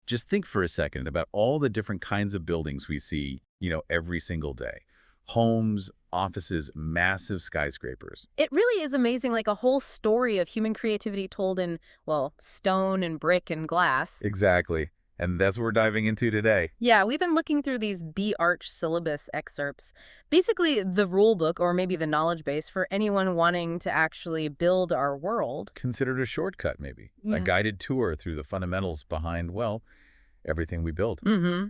Just think for a second about all the different kinds of buildings we see, every single day. Homes, offices, massive skyscrapers. It really is amazing, like a whole story of human creativity told in, well, stone and brick and glass. Exactly. And that's what we're diving into today. Yeah, we've been looking through these B-Arch syllabus excerpts. Basically, the rule book or maybe the knowledge base for anyone wanting to actually build our world. Considered a shortcut, maybe. A Yeah. guided tour through the fundamentals behind, well, everything we build. Mm-hmm.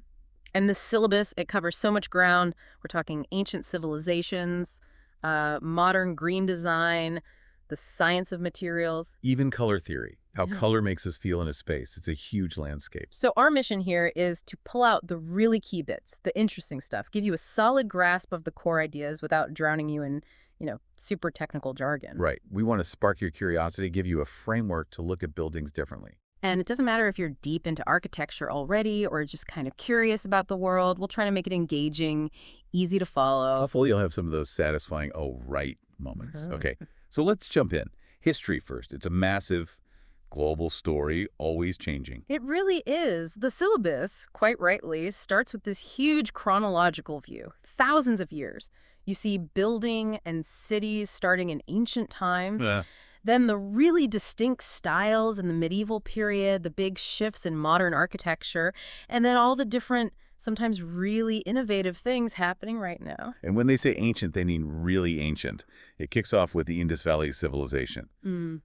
And the syllabus, it covers so much ground. We're talking ancient civilizations, modern green design, the science of materials. Even color theory, how Yeah. color makes us feel in a space. It's a huge landscape. So our mission here is to pull out the really key bits, the interesting stuff, give you a solid grasp of the core ideas without drowning you in, super technical jargon. Right. We want to spark your curiosity, give you a framework to look at buildings differently. And it doesn't matter if you're deep into architecture already or just kind of curious about the world. We'll try to make it engaging, easy to follow. Hopefully you'll have some of those satisfying, oh, right moments. Mhm. Okay, so let's jump in. History first. It's a massive global story, always changing. It really is. The syllabus, quite rightly, starts with this huge chronological view, thousands of years. You see building and cities starting in ancient times. Yeah. Then the really distinct styles in the medieval period, the big shifts in modern architecture, and then all the different, sometimes really innovative things happening right now. And when they say ancient, they mean really ancient. It kicks off with the Indus Valley civilization.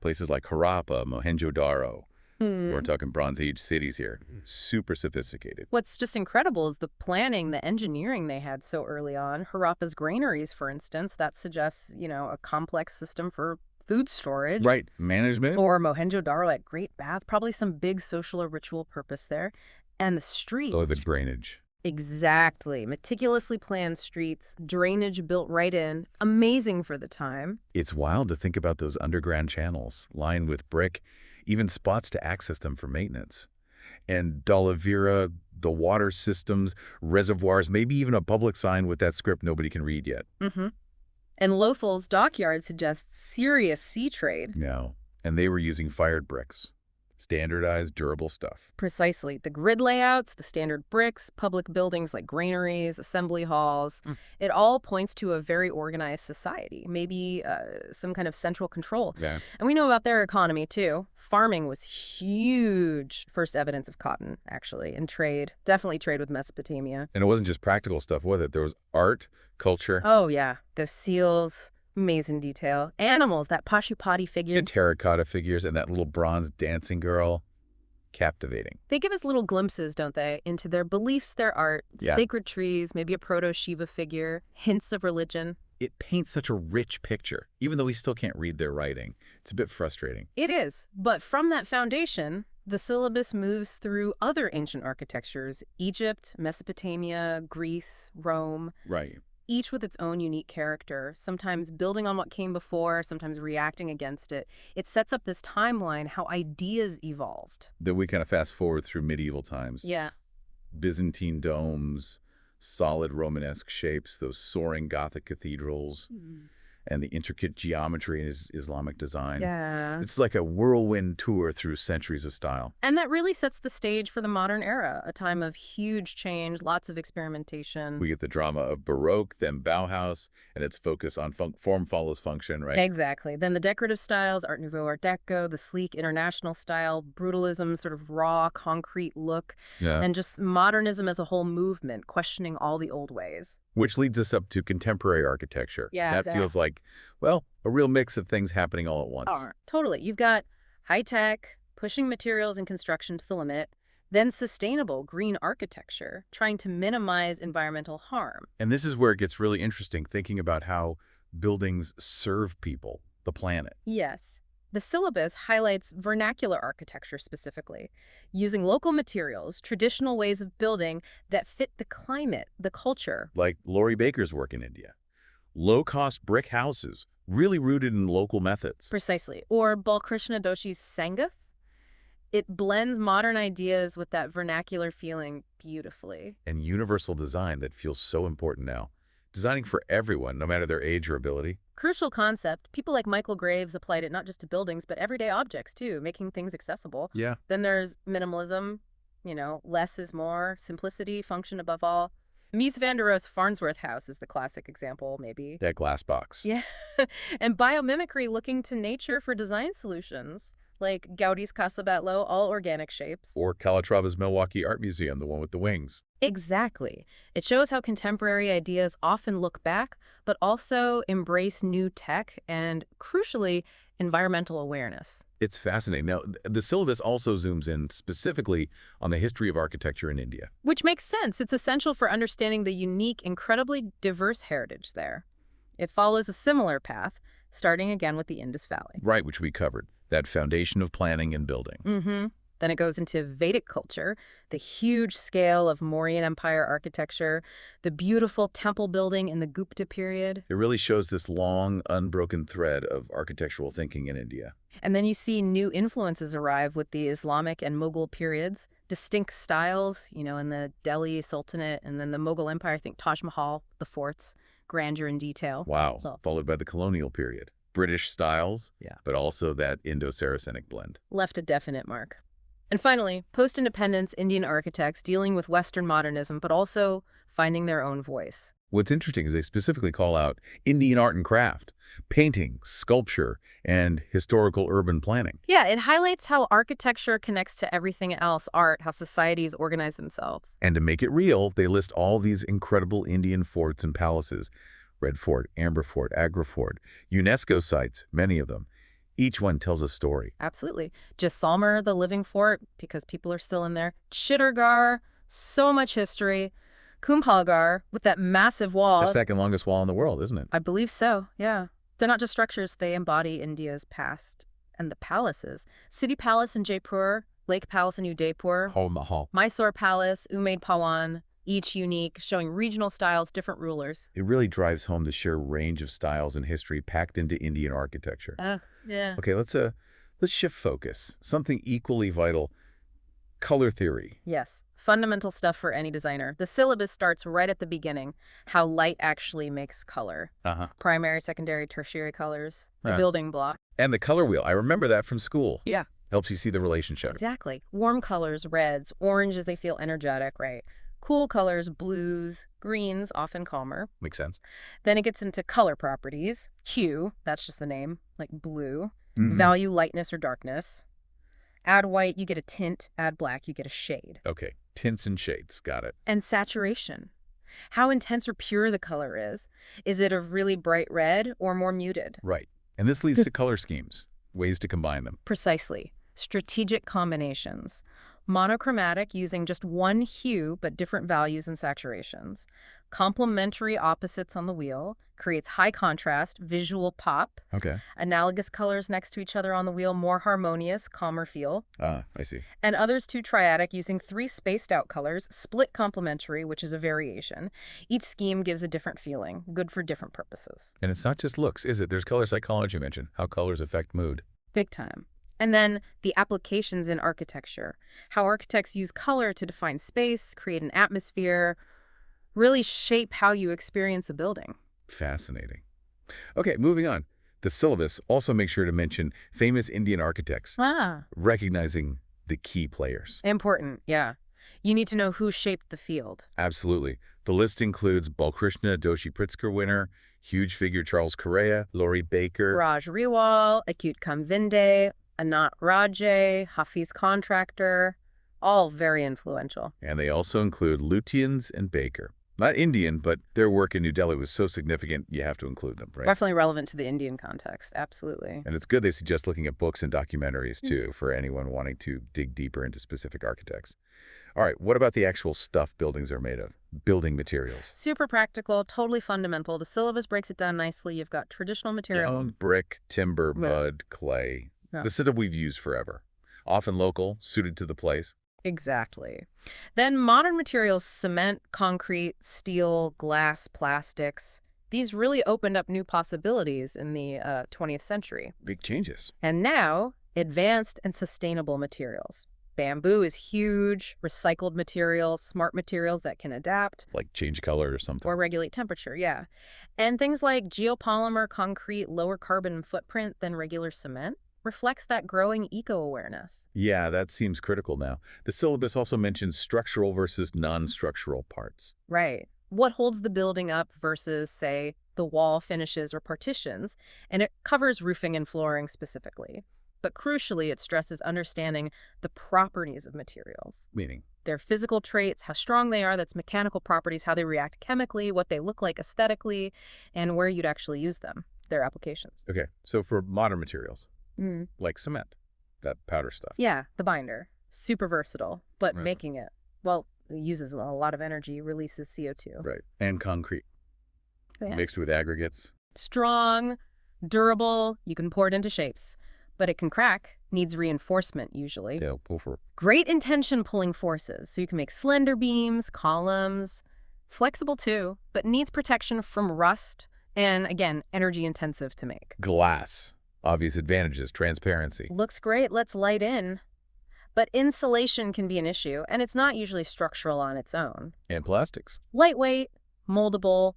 Places like Harappa, Mohenjo-Daro. We're talking Bronze Age cities here. Super sophisticated. What's just incredible is the planning, the engineering they had so early on. Harappa's granaries, for instance, that suggests, a complex system for food storage. Right. Management. Or Mohenjo-Daro at Great Bath, probably some big social or ritual purpose there. And the streets. Oh, the drainage. Exactly. Meticulously planned streets, drainage built right in. Amazing for the time. It's wild to think about those underground channels lined with brick, even spots to access them for maintenance. And D'Oliveira, the water systems, reservoirs, maybe even a public sign with that script nobody can read yet. Mm-hmm. And Lothal's dockyard suggests serious sea trade. No. And they were using fired bricks. Standardized, durable stuff. Precisely. The grid layouts, the standard bricks, public buildings like granaries, assembly halls, it all points to a very organized society, maybe some kind of central control. Yeah. And we know about their economy, too. Farming was huge. First evidence of cotton, actually, and trade. Definitely trade with Mesopotamia. And it wasn't just practical stuff, was it? There was art, culture. Oh, yeah. Those seals. Amazing detail. Animals, that Pashupati figure. The terracotta figures and that little bronze dancing girl. Captivating. They give us little glimpses, don't they, into their beliefs, their art, Yeah. sacred trees, maybe a proto-Shiva figure, hints of religion. It paints such a rich picture, even though we still can't read their writing. It's a bit frustrating. It is. But from that foundation, the syllabus moves through other ancient architectures, Egypt, Mesopotamia, Greece, Rome. Right. Each with its own unique character, sometimes building on what came before, sometimes reacting against it. It sets up this timeline, how ideas evolved. Then we kind of fast forward through medieval times. Yeah. Byzantine domes, solid Romanesque shapes, those soaring Gothic cathedrals, and the intricate geometry in Islamic design. Yeah. It's like a whirlwind tour through centuries of style. And that really sets the stage for the modern era, a time of huge change, lots of experimentation. We get the drama of Baroque, then Bauhaus, and its focus on form follows function, right? Exactly. Then the decorative styles, Art Nouveau, Art Deco, the sleek international style, brutalism, sort of raw, concrete look, Yeah. and just modernism as a whole movement, questioning all the old ways. Which leads us up to contemporary architecture. Yeah, That feels like, well, a real mix of things happening all at once. Totally. You've got high-tech, pushing materials and construction to the limit, then sustainable green architecture, trying to minimize environmental harm. And this is where it gets really interesting, thinking about how buildings serve people, the planet. Yes. The syllabus highlights vernacular architecture specifically, using local materials, traditional ways of building that fit the climate, the culture. Like Laurie Baker's work in India. Low-cost brick houses, really rooted in local methods. Precisely. Or Balkrishna Doshi's Sangaf. It blends modern ideas with that vernacular feeling beautifully. And universal design that feels so important now. Designing for everyone, no matter their age or ability. Crucial concept. People like Michael Graves applied it not just to buildings, but everyday objects too, making things accessible. Yeah. Then there's minimalism, less is more, simplicity, function above all. Mies van der Rohe's Farnsworth House is the classic example, maybe. That glass box. Yeah. And biomimicry looking to nature for design solutions, like Gaudi's Casa Batlló, all organic shapes. Or Calatrava's Milwaukee Art Museum, the one with the wings. Exactly. It shows how contemporary ideas often look back, but also embrace new tech and, crucially, environmental awareness. It's fascinating. Now, the syllabus also zooms in specifically on the history of architecture in India. Which makes sense. It's essential for understanding the unique, incredibly diverse heritage there. It follows a similar path, starting again with the Indus Valley. Right, which we covered. That foundation of planning and building. Mm-hmm. Then it goes into Vedic culture, the huge scale of Mauryan Empire architecture, the beautiful temple building in the Gupta period. It really shows this long, unbroken thread of architectural thinking in India. And then you see new influences arrive with the Islamic and Mughal periods, distinct styles, in the Delhi Sultanate and then the Mughal Empire, I think Taj Mahal, the forts, grandeur and detail. Wow, So, followed by the colonial period. British styles, Yeah. but also that Indo-Saracenic blend. left a definite mark. And finally, post-independence Indian architects dealing with Western modernism, but also finding their own voice. What's interesting is they specifically call out Indian art and craft, painting, sculpture, and historical urban planning. Yeah, it highlights how architecture connects to everything else, art, how societies organize themselves. And to make it real, they list all these incredible Indian forts and palaces. Red Fort, Amber Fort, Agra Fort, UNESCO sites, many of them. Each one tells a story. Absolutely. Jaisalmer, the living fort, because people are still in there. Chittorgarh, so much history. Kumbhalgarh, with that massive wall. It's the second longest wall in the world, isn't it? I believe so, yeah. They're not just structures, they embody India's past. And the palaces. City Palace in Jaipur, Lake Palace in Udaipur, Hall Mahal. Mysore Palace, Umaid Bhawan, each unique, showing regional styles, different rulers. It really drives home the sheer range of styles and history packed into Indian architecture. Yeah. Okay, let's shift focus. Something equally vital, color theory. Yes, fundamental stuff for any designer. The syllabus starts right at the beginning, how light actually makes color. Primary, secondary, tertiary colors, the building block. And the color wheel. I remember that from school. Yeah. Helps you see the relationship. Exactly. Warm colors, reds, oranges, they feel energetic, right? Cool colors, blues, greens, often calmer. Makes sense. Then it gets into color properties. Hue, that's just the name, like blue. Mhm. Value lightness or darkness. Add white, you get a tint. Add black, you get a shade. Okay, tints and shades. Got it. And saturation. How intense or pure the color is. Is it a really bright red or more muted? Right. And this leads to color schemes, ways to combine them. Precisely. Strategic combinations. Monochromatic, using just one hue but different values and saturations. Complementary opposites on the wheel. Creates high contrast, visual pop. Okay. Analogous colors next to each other on the wheel, more harmonious, calmer feel. I see. And others too triadic, using 3 spaced out colors, split complementary, which is a variation. Each scheme gives a different feeling, good for different purposes. And it's not just looks, is it? There's color psychology mentioned, how colors affect mood. Big time. And then the applications in architecture, how architects use color to define space, create an atmosphere, really shape how you experience a building. Fascinating. Okay, moving on. The syllabus also makes sure to mention famous Indian architects, recognizing the key players. Important, yeah. You need to know who shaped the field. Absolutely. The list includes Balkrishna Doshi Pritzker winner, huge figure Charles Correa, Laurie Baker. Raj Riwal, Achyut Kamvinde, Anant Rajay, Hafiz Contractor, all very influential. And they also include Lutyens and Baker. Not Indian, but their work in New Delhi was so significant, you have to include them, right? Definitely relevant to the Indian context, absolutely. And it's good they suggest looking at books and documentaries, too, for anyone wanting to dig deeper into specific architects. All right, what about the actual stuff buildings are made of? Building materials. Super practical, totally fundamental. The syllabus breaks it down nicely. You've got traditional material. Brick, timber, mud, clay. Yeah. The stuff we've used forever. Often local, suited to the place. Exactly. Then modern materials, cement, concrete, steel, glass, plastics. These really opened up new possibilities in the 20th century. Big changes. And now, advanced and sustainable materials. Bamboo is huge, recycled materials, smart materials that can adapt. Like change color or something. Or regulate temperature, yeah. And things like geopolymer concrete, lower carbon footprint than regular cement. reflects that growing eco-awareness. Yeah, that seems critical now. The syllabus also mentions structural versus non-structural parts. Right. What holds the building up versus, say, the wall finishes or partitions, and it covers roofing and flooring specifically. But crucially, it stresses understanding the properties of materials. Meaning? Their physical traits, how strong they are, that's mechanical properties, how they react chemically, what they look like aesthetically, and where you'd actually use them, their applications. Okay, so for modern materials, Mm. like cement, that powder stuff. Yeah, the binder. Super versatile, but Right. making it, well, it uses a lot of energy, releases CO2. Right. And concrete, Yeah. mixed with aggregates. Strong, durable, you can pour it into shapes, but it can crack, needs reinforcement usually. Yeah, pull for Great intention pulling forces, so you can make slender beams, columns, flexible too, but needs protection from rust and, again, energy intensive to make. glass. Obvious advantages, transparency. Looks great, lets light in, but insulation can be an issue, and it's not usually structural on its own. And plastics. Lightweight, moldable,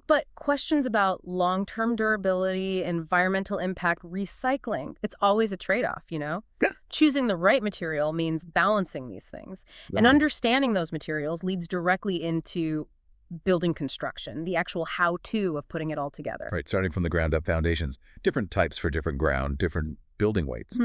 but questions about long-term durability, environmental impact, recycling, it's always a trade-off, you know? Yeah. Choosing the right material means balancing these things. And Right. understanding those materials leads directly into building construction, the actual how-to of putting it all together. Right, starting from the ground up foundations. Different types for different ground, different building weights.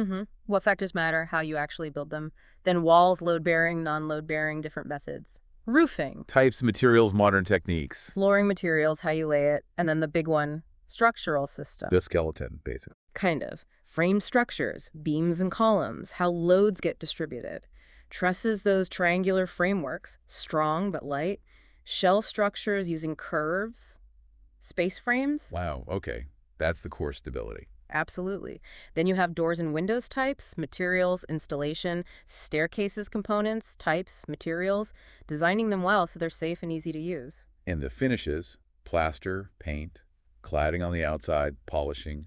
What factors matter, how you actually build them. Then walls, load-bearing, non-load-bearing, different methods. Roofing, Types, materials, modern techniques. flooring materials, how you lay it. And then the big one, structural system. The skeleton, basically. Kind of. Frame structures, beams and columns, how loads get distributed. Trusses, those triangular frameworks, strong but light. Shell structures using curves. Space frames? Wow, okay. That's the core stability. Absolutely. Then you have doors and windows types, materials, installation, staircases components, types, materials, designing them well so they're safe and easy to use. And the finishes, plaster, paint, cladding on the outside, polishing,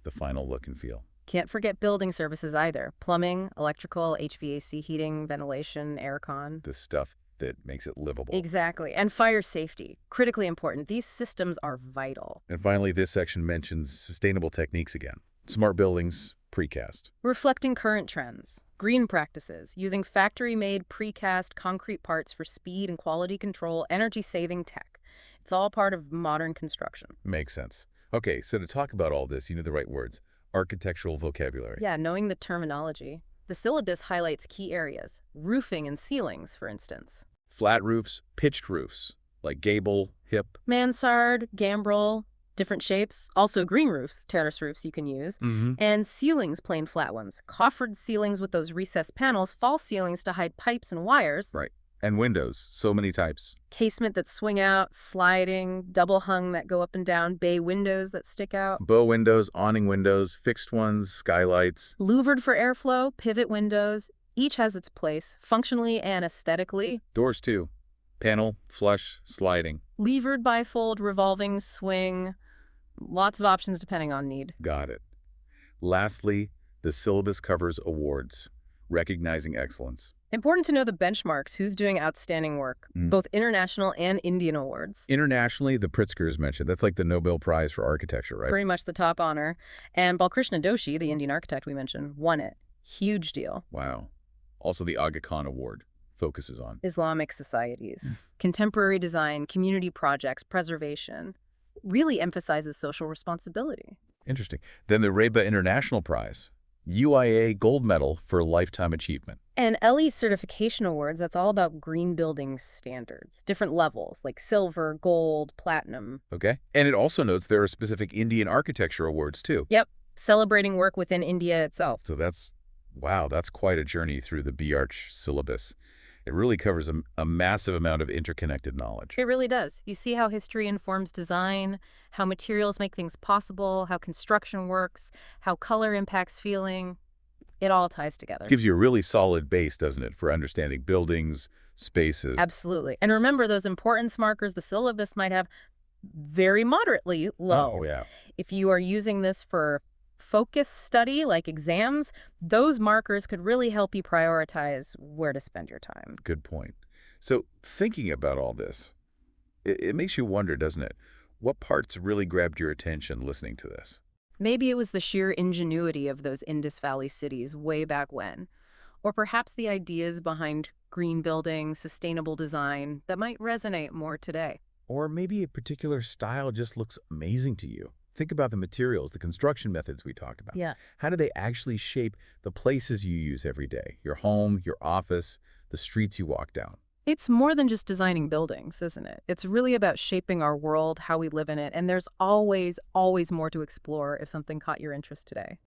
the final look and feel. Can't forget building services either. Plumbing, electrical, HVAC, heating, ventilation, aircon. The stuff that makes it livable. Exactly. And fire safety, critically important. These systems are vital. And finally, this section mentions sustainable techniques again. Smart buildings, precast. Reflecting current trends. Green practices, using factory-made precast concrete parts for speed and quality control, energy-saving tech. It's all part of modern construction. Makes sense. Okay, so to talk about all this, you know the right words. Architectural vocabulary. Yeah, knowing the terminology. The syllabus highlights key areas. Roofing and ceilings, for instance. Flat roofs, pitched roofs, like gable, hip. Mansard, gambrel, different shapes. Also green roofs, terrace roofs you can use. And ceilings, plain flat ones. Coffered ceilings with those recessed panels, false ceilings to hide pipes and wires. Right. And windows, so many types. Casement that swing out, sliding, double hung that go up and down, bay windows that stick out. Bow windows, awning windows, fixed ones, skylights. Louvered for airflow, pivot windows. Each has its place, functionally and aesthetically. Doors too. Panel, flush, sliding. Levered, bifold, revolving, swing. Lots of options depending on need. Got it. Lastly, the syllabus covers awards, recognizing excellence. Important to know the benchmarks, who's doing outstanding work, both international and Indian awards. Internationally, the Pritzker is mentioned. That's like the Nobel Prize for Architecture, right? Pretty much the top honor. And Balkrishna Doshi, the Indian architect we mentioned, won it. Huge deal. Wow. Also, the Aga Khan Award focuses on Islamic societies, contemporary design, community projects, preservation. Really emphasizes social responsibility. Interesting. Then the Reba International Prize, UIA Gold Medal for Lifetime Achievement. And LE certification awards, that's all about green building standards. Different levels, like silver, gold, platinum. Okay. And it also notes there are specific Indian architecture awards, too. Yep. Celebrating work within India itself. So wow, that's quite a journey through the B.Arch syllabus. It really covers a massive amount of interconnected knowledge. It really does. You see how history informs design, how materials make things possible, how construction works, how color impacts feeling. It all ties together. Gives you a really solid base, doesn't it, for understanding buildings, spaces. Absolutely. And remember those importance markers the syllabus might have very moderately low. Oh, yeah. If you are using this for focus study, like exams, those markers could really help you prioritize where to spend your time. Good point. So thinking about all this, it makes you wonder, doesn't it? What parts really grabbed your attention listening to this? Maybe it was the sheer ingenuity of those Indus Valley cities way back when. Or perhaps the ideas behind green building, sustainable design that might resonate more today. Or maybe a particular style just looks amazing to you. Think about the materials, the construction methods we talked about. Yeah. How do they actually shape the places you use every day? Your home, your office, the streets you walk down. It's more than just designing buildings, isn't it? It's really about shaping our world, how we live in it, and there's always, always more to explore if something caught your interest today.